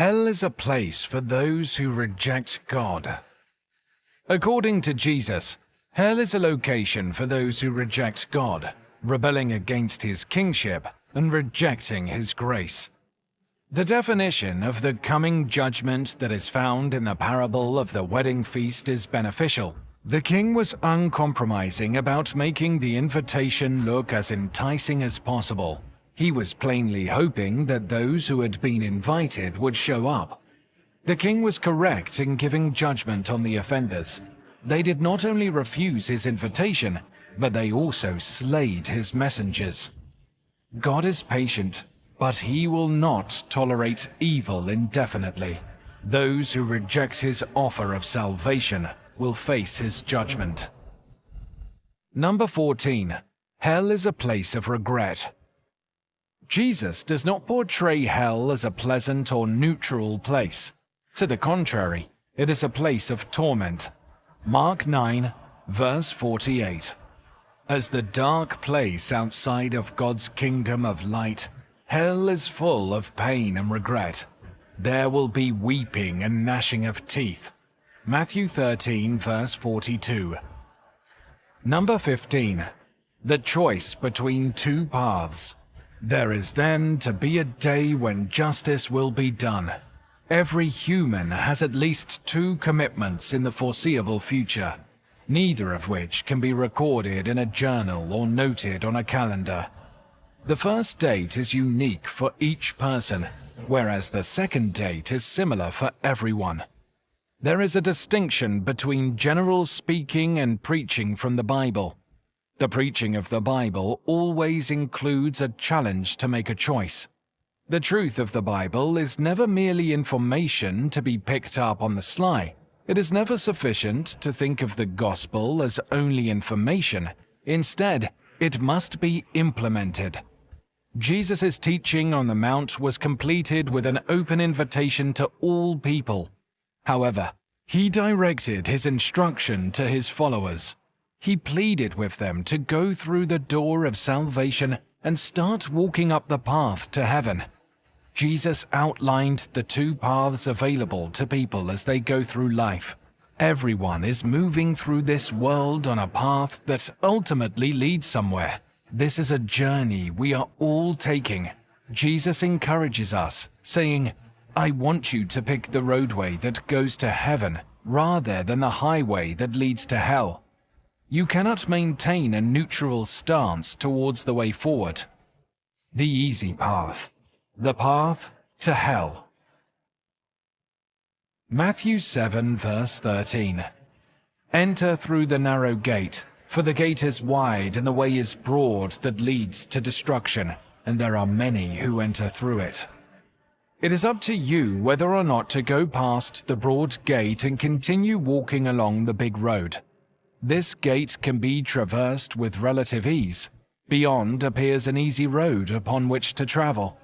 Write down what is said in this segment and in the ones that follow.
Hell is a place for those who reject God. According to Jesus, hell is a location for those who reject God, rebelling against His kingship and rejecting His grace. The definition of the coming judgment that is found in the parable of the wedding feast is beneficial. The king was uncompromising about making the invitation look as enticing as possible. He was plainly hoping that those who had been invited would show up. The king was correct in giving judgment on the offenders. They did not only refuse his invitation, but they also slayed his messengers. God is patient, but He will not tolerate evil indefinitely. Those who reject His offer of salvation will face His judgment. Number 14. Hell is a place of regret. Jesus does not portray hell as a pleasant or neutral place. To the contrary, it is a place of torment. Mark 9, verse 48. As the dark place outside of God's kingdom of light, hell is full of pain and regret. There will be weeping and gnashing of teeth. Matthew 13, verse 42. Number 15. The choice between two paths. There is then to be a day when justice will be done. Every human has at least two commitments in the foreseeable future, neither of which can be recorded in a journal or noted on a calendar. The first date is unique for each person, whereas the second date is similar for everyone. There is a distinction between general speaking and preaching from the Bible. The preaching of the Bible always includes a challenge to make a choice. The truth of the Bible is never merely information to be picked up on the sly. It is never sufficient to think of the gospel as only information. Instead, it must be implemented. Jesus' teaching on the Mount was completed with an open invitation to all people. However, He directed His instruction to His followers. He pleaded with them to go through the door of salvation and start walking up the path to heaven. Jesus outlined the two paths available to people as they go through life. Everyone is moving through this world on a path that ultimately leads somewhere. This is a journey we are all taking. Jesus encourages us, saying, "I want you to pick the roadway that goes to heaven rather than the highway that leads to hell." You cannot maintain a neutral stance towards the way forward. The easy path. The path to hell. Matthew 7, verse 13. Enter through the narrow gate, for the gate is wide and the way is broad that leads to destruction, and there are many who enter through it. It is up to you whether or not to go past the broad gate and continue walking along the big road. This gate can be traversed with relative ease. Beyond appears an easy road upon which to travel.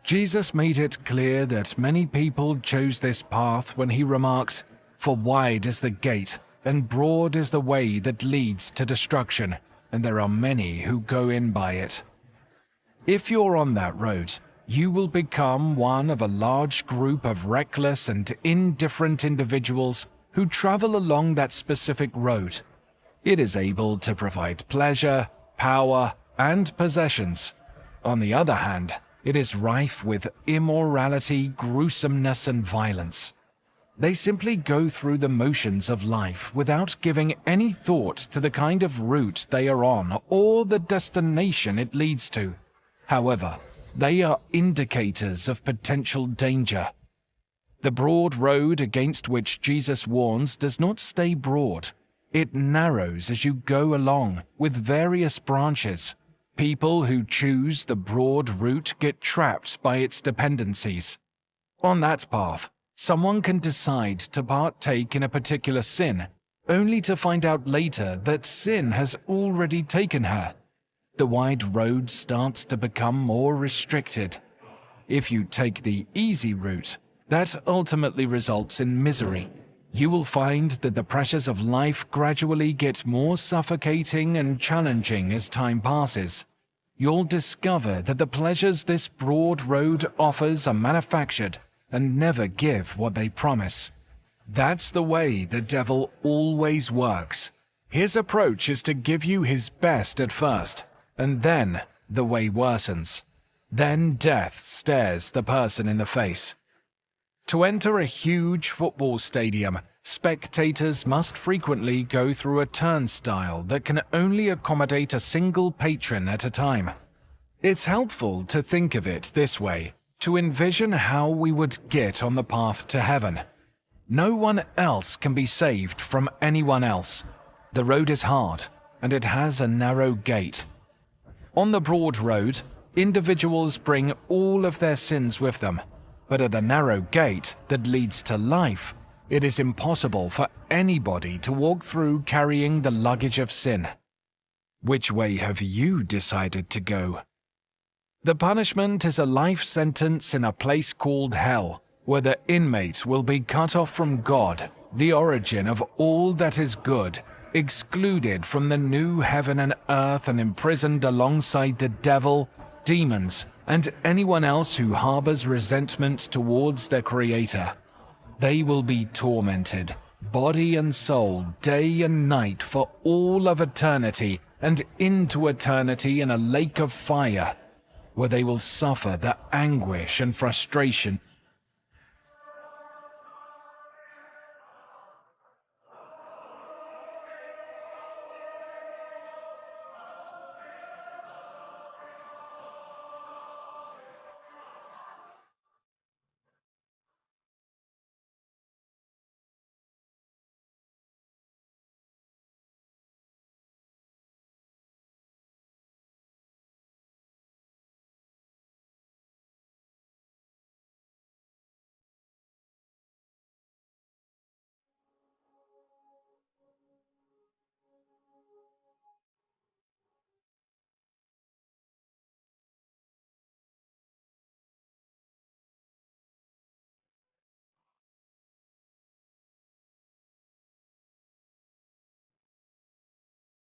Jesus made it clear that many people chose this path when He remarked, "For wide is the gate, and broad is the way that leads to destruction, and there are many who go in by it." If you're on that road, you will become one of a large group of reckless and indifferent individuals who travel along that specific road. It is able to provide pleasure, power, and possessions. On the other hand, it is rife with immorality, gruesomeness, and violence. They simply go through the motions of life without giving any thought to the kind of route they are on or the destination it leads to. However, they are indicators of potential danger. The broad road against which Jesus warns does not stay broad. It narrows as you go along, with various branches. People who choose the broad route get trapped by its dependencies. On that path, someone can decide to partake in a particular sin, only to find out later that sin has already taken her. The wide road starts to become more restricted. If you take the easy route, that ultimately results in misery. You will find that the pressures of life gradually get more suffocating and challenging as time passes. You'll discover that the pleasures this broad road offers are manufactured, and never give what they promise. That's the way the devil always works. His approach is to give you his best at first, and then the way worsens. Then death stares the person in the face. To enter a huge football stadium, spectators must frequently go through a turnstile that can only accommodate a single patron at a time. It's helpful to think of it this way, to envision how we would get on the path to heaven. No one else can be saved from anyone else. The road is hard, and it has a narrow gate. On the broad road, individuals bring all of their sins with them, but at the narrow gate that leads to life, it is impossible for anybody to walk through carrying the luggage of sin. Which way have you decided to go? The punishment is a life sentence in a place called hell, where the inmate will be cut off from God, the origin of all that is good, excluded from the new heaven and earth and imprisoned alongside the devil, demons, and anyone else who harbors resentment towards their Creator. They will be tormented, body and soul, day and night for all of eternity and into eternity in a lake of fire, where they will suffer the anguish and frustration